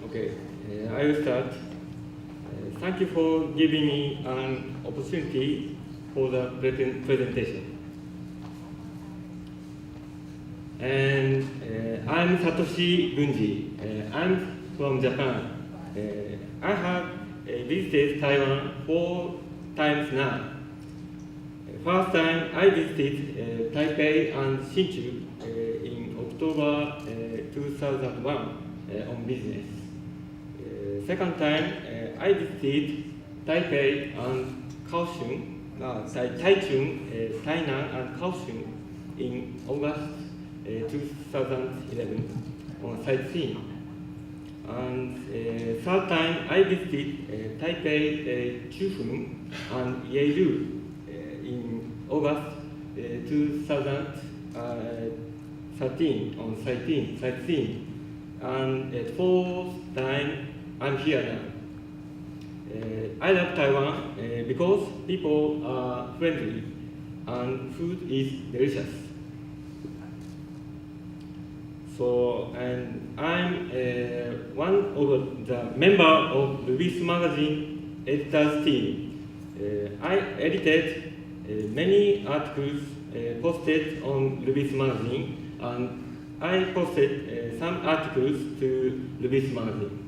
Okay, I will start. Thank you for giving me an opportunity for the presentation. And I'm Satoshi Gunji. I'm from Japan. I have visited Taiwan 4 times now. First time I visited Taipei and Hsinchu in October 2001 on business. Second time I visited Taipei and Kaohsiung, Taichung, Tainan and Kaohsiung in August 2011 on sightseeing. And third time I visited Taipei, Chufeng and Yeilu in August 2013 on sightseeing. And fourth time I'm here now. I love Taiwan because people are friendly and food is delicious. So, and I'm one of the member of Rubyist magazine editors team. I edited many articles posted on Rubyist magazine, and I posted some articles to Rubyist magazine.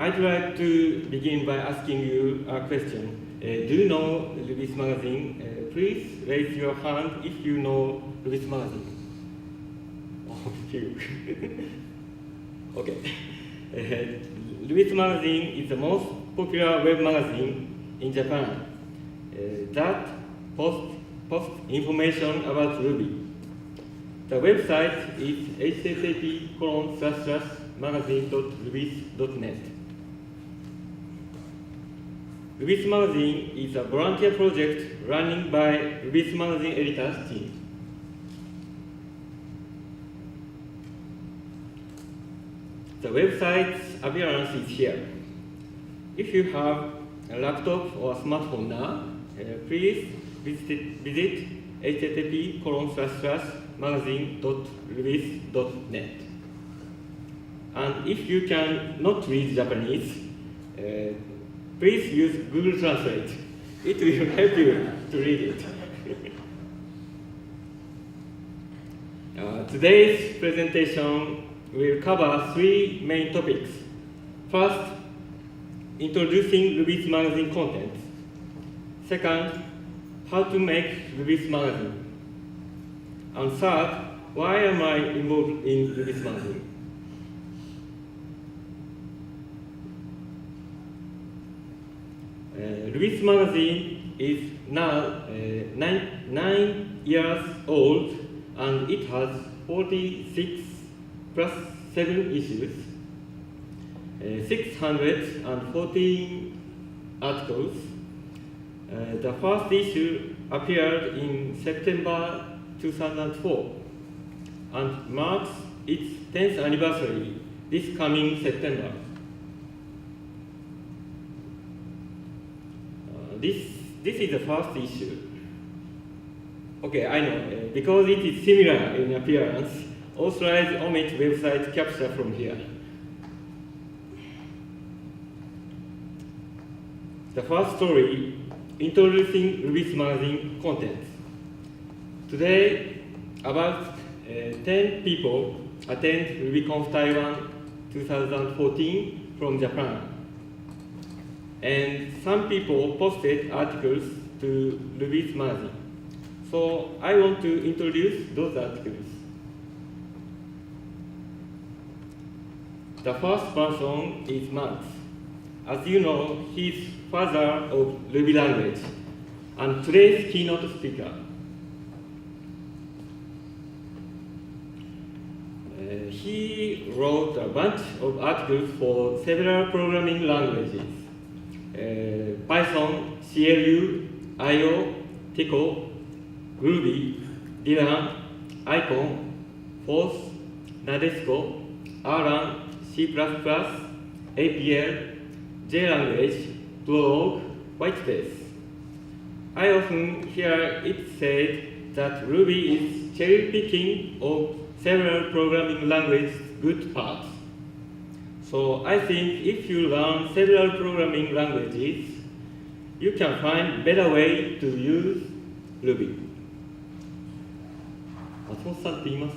I'd like to begin by asking you a question. Do you know Rubyist magazine? Please raise your hand if you know Rubyist magazine. Oh, few. Okay. Rubyist magazine is the most popular web magazine in Japan that posts information about Ruby. The website is http://magazine.rubyist.net. Rubyist magazine is a volunteer project running by Rubyist magazine editors team. The website's appearance is here. If you have a laptop or a smartphone now, please visit http://magazine.rubyist.net. And if you cannot read Japanese, please use Google Translate. It will help you to read it. Today's presentation will cover 3 main topics. First, introducing Rubyist magazine content. Second, how to make Rubyist magazine. And third, why am I involved in Rubyist magazine? Rubyist magazine is now 9 years old, and it has 46 plus 7 issues, 614 articles. The first issue appeared in September 2004 and marks its 10th anniversary this coming September. This is the first issue. Okay, I know, because it is similar in appearance, authorized homage website capture from here. The first story, introducing Rubyist magazine content. Today, about 10 people attend RubyConfTW2014 from Japan. And some people posted articles to Rubyist magazine. So I want to introduce those articles. The first person is Max. As you know, he is father of Ruby language and today's keynote speaker. He wrote a bunch of articles for several programming languages. Python, CLU, IO, Tico, Ruby, Dylan, Icon, Force, Nadesco, Erlang, C++, APL, JLanguage, Prolog, Whitespace. I often hear it said that Ruby is cherry-picking of several programming language good parts. So I think if you learn several programming languages, you can find better way to use Ruby. 松本さんって言います？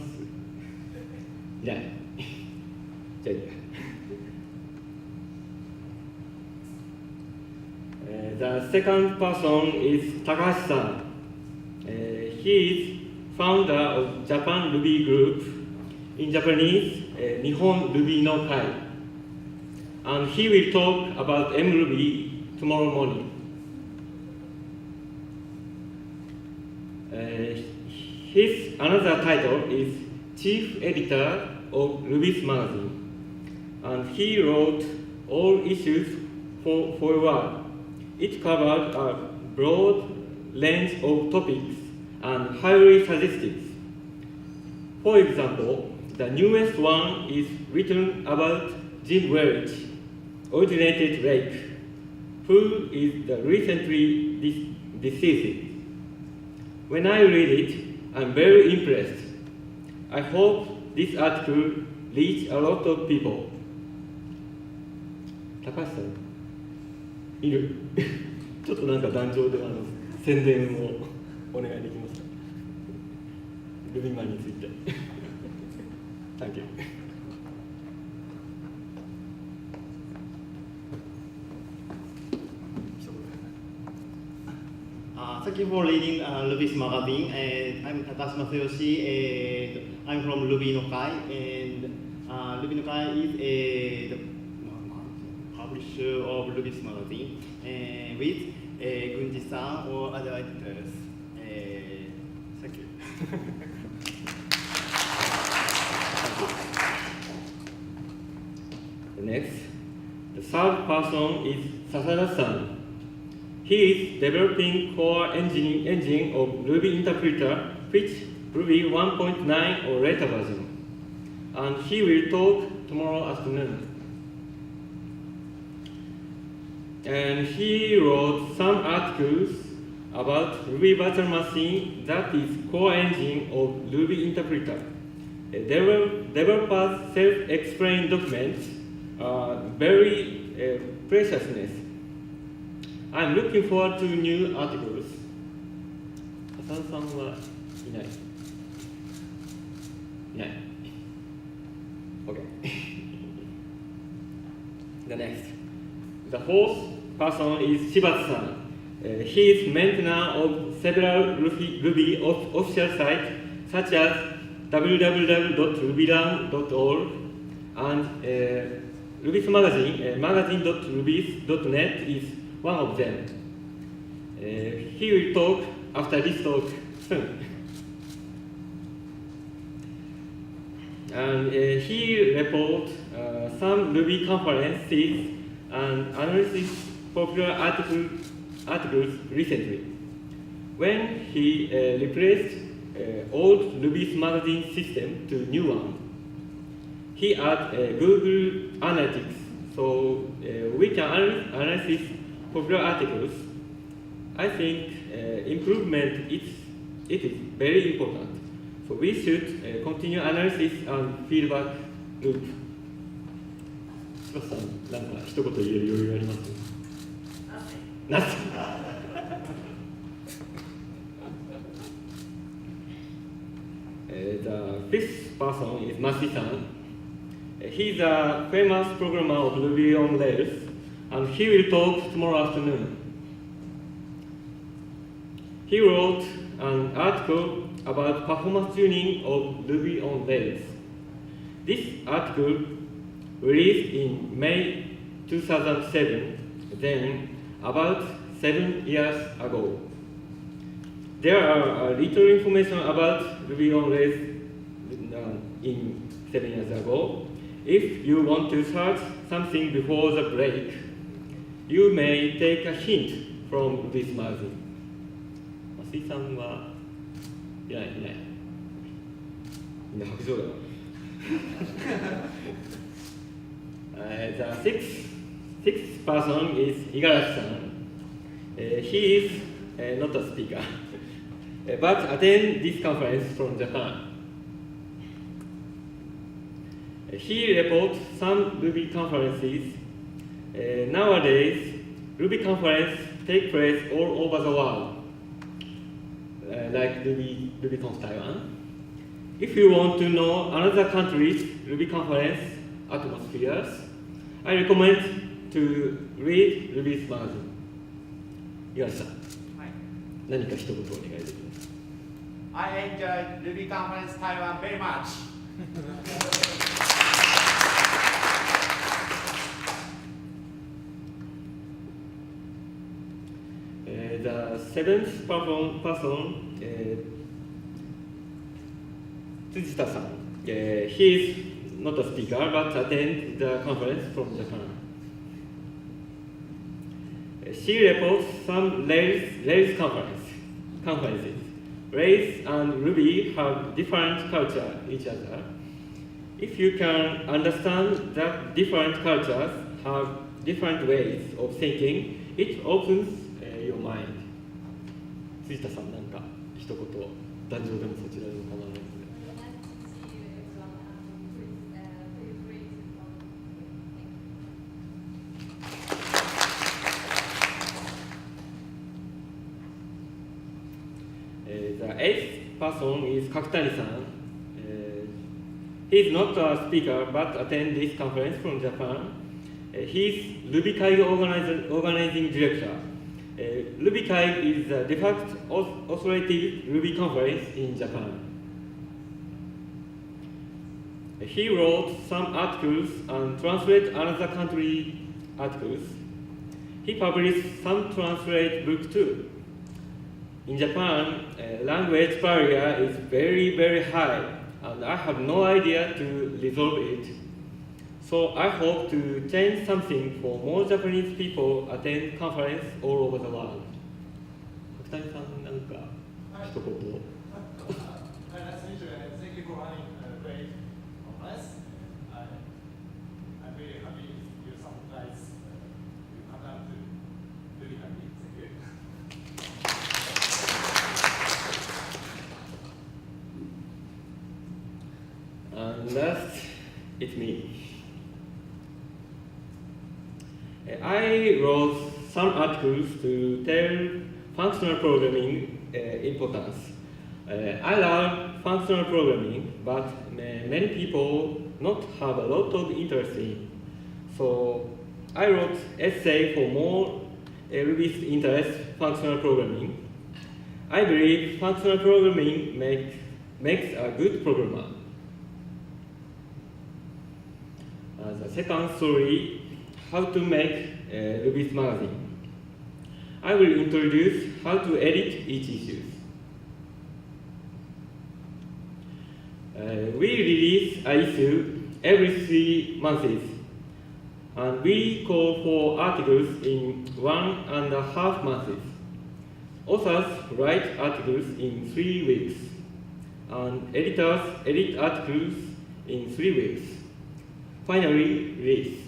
いない。じゃあいいや。The second person is Takahashi-san. He is founder of Japan Ruby Group, in Japanese, Nihon Ruby no Kai. And he will talk about mRuby tomorrow morning. His another title is Chief Editor of Rubyist magazine. And he wrote all issues for a while. It covered a broad range of topics and highly suggested. For example, the newest one is written about Jim Welch, originated Lake, who is recently deceased. When I read it, I'm very impressed. I hope this article reaches a lot of people. 高橋さんいるちょっとなんか壇上で宣伝をお願いできますか。ルビーマンについて。Thank you. Thank you for reading Rubyist magazine. I'm Takashi Masayoshi. I'm from Ruby no Kai, and Ruby no Kai is a publisher of Rubyist magazine with GUNJI-san or other editors. Thank you. Next, the third person is Sasada-san. He is developing core engine of Ruby interpreter, which Ruby 1.9 or later version. And he will talk tomorrow afternoon. And he wrote some articles about Ruby virtual machine that is core engine of Ruby interpreter. Developers self-explained documents are very preciousness. I'm looking forward to new articles. 浅田さんはいない。いない。Okay. The next. The fourth person is Shibatsu-san. He is maintainer of several Ruby official sites such as www.rubylearn.org and Rubyist magazine, magazine.rubyist.net is one of them. He will talk after this talk soon. And he reports some Ruby conferences and analysis popular articles recently. When he replaced old Rubyist magazine system to new one, he added Google Analytics, so we can analyze popular articles. I think improvement it is very important. So we should continue analysis and feedback loop. 柴田さん、なんか一言言える余裕あります？なぜ？The fifth person is Masi-san. He's a famous programmer of Ruby on Rails, and he will talk tomorrow afternoon. He wrote an article about performance tuning of Ruby on Rails. This article released in May 2007, then about 7 years ago. There are little information about Ruby on Rails in 7 years ago. If you want to search something before the break, you may take a hint from this magazine. 松井さんはいない。みんな白状だな。The sixth person is Igarashi-san. He is not a speaker, but attend this conference from Japan. He reports some Ruby conferences. Nowadays, Ruby conferences take place all over the world, like RubyConf Taiwan. If you want to know another country's Ruby conference atmospheres, I recommend to read Rubyist magazine. 岩橋さん、はい、何か一言お願いできますか？ I enjoyed RubyConf Taiwan very much. The seventh person, Tsujita-san, he is not a speaker but attends the conference from Japan. She reports some Rails conferences. Rails and Ruby have different culture each other. If you can understand that different cultures have different ways of thinking, it opens your mind. 辻田さん、なんか一言、壇上でもそちらでも構わないので。The eighth person is Kakutani-san. He is not a speaker but attends this conference from Japan. He is RubyConf organizing director. RubyConf is the de facto authoritative Ruby conference in Japan. He wrote some articles and translated another country articles. He published some translate books too. In Japan, language barrier is very, very high, and I have no idea to resolve it. So I hope to change something for more Japanese people attend conference all over the world. 角谷さん、なんか一言。Nice to meet you and thank you for running a great conference. I'm very happy you some guys you come down to really happy. Thank you. And last, it's me. I wrote some articles to tell functional programming importance. I learned functional programming, but many people not have a lot of interest in. So I wrote essay for more Rubyist interest functional programming. I believe functional programming makes a good programmer. The second story, how to make Rubyist magazine. I will introduce how to edit each issue. We release an issue every 3 months, and we call for articles in 1.5 months. Authors write articles in 3 weeks, and editors edit articles in 3 weeks. Finally, release.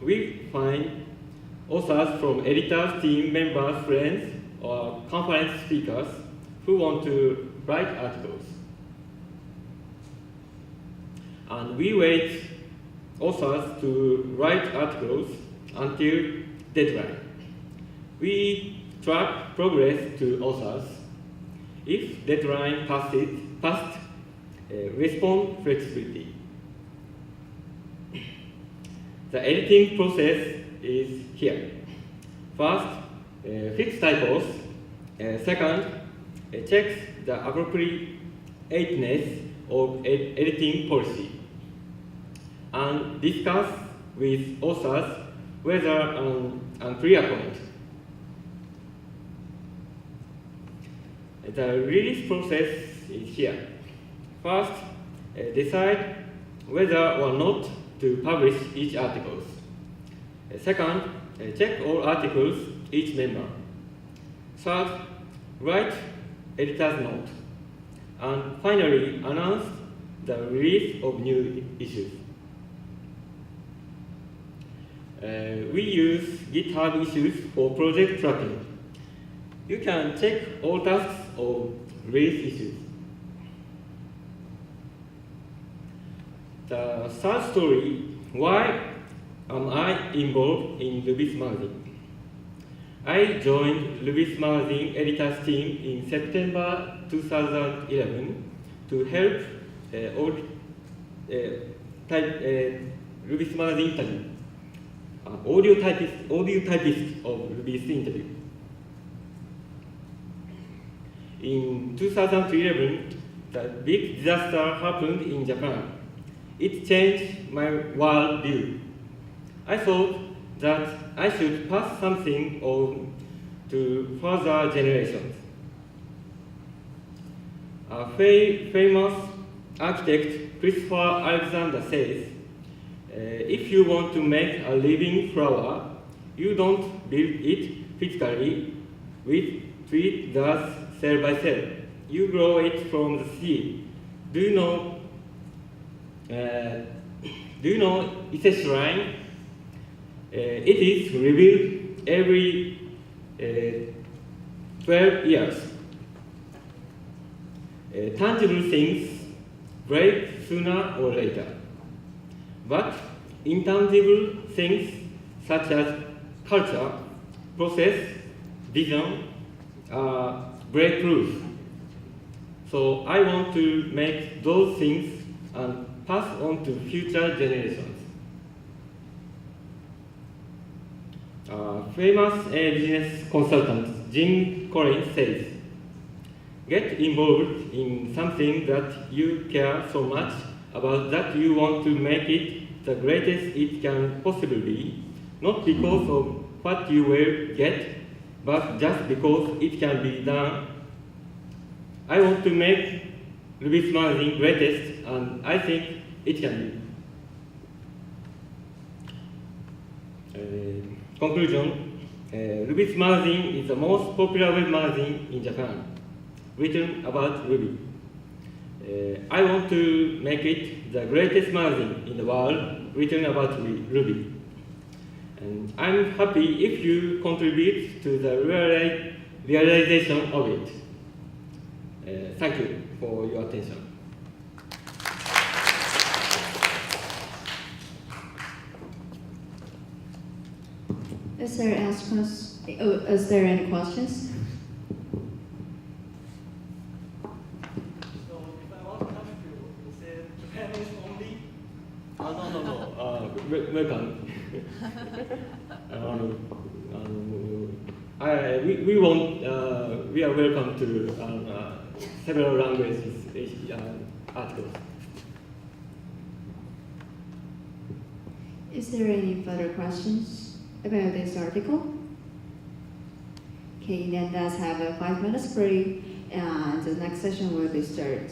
We find authors from editors, team members, friends, or conference speakers who want to write articles. And we wait authors to write articles until deadline. We track progress to authors. If deadline passed, respond flexibility. The editing process is here. First, fix typos. Second, check the appropriateness of editing policy. And discuss with authors whether an unclear point. The release process is here. First, decide whether or not to publish each article. Second, check all articles each member. Third, write editor's note. And finally, announce the release of new issues. We use GitHub issues for project tracking. You can check all tasks of release issues. The third story, why am I involved in Rubyist magazine? I joined Rubyist magazine editors team in September 2011 to help Rubyist magazine interview, audio typist of Rubyist interview. In 2011, the big disaster happened in Japan. It changed my world view. I thought that I should pass something on to further generations. A famous architect, Christopher Alexander, says, if you want to make a living flower, you don't build it physically with trees that's cell by cell. You grow it from the seed. Do you know line? It is revealed every 12 years. Tangible things break sooner or later, but intangible things such as culture, process, vision are breakthroughs. So I want to make those things and pass on to future generations. Famous business consultant Jim Collins says, get involved in something that you care so much about that you want to make it the greatest it can possibly be, not because of what you will get, but just because it can be done. I want to make Rubyist magazine greatest, and I think it can be. Conclusion, Rubyist magazine is the most popular web magazine in Japan, written about Ruby. I want to make it the greatest magazine in the world, written about Ruby. And I'm happy if you contribute to the realization of it. Thank you for your attention. Is there any questions? So if I want to come to you, say Japanese only? No. Welcome. We are welcome to several languages articles. Is there any further questions about this article? Okay, then let's have a 5 minutes break, and the next session will be started.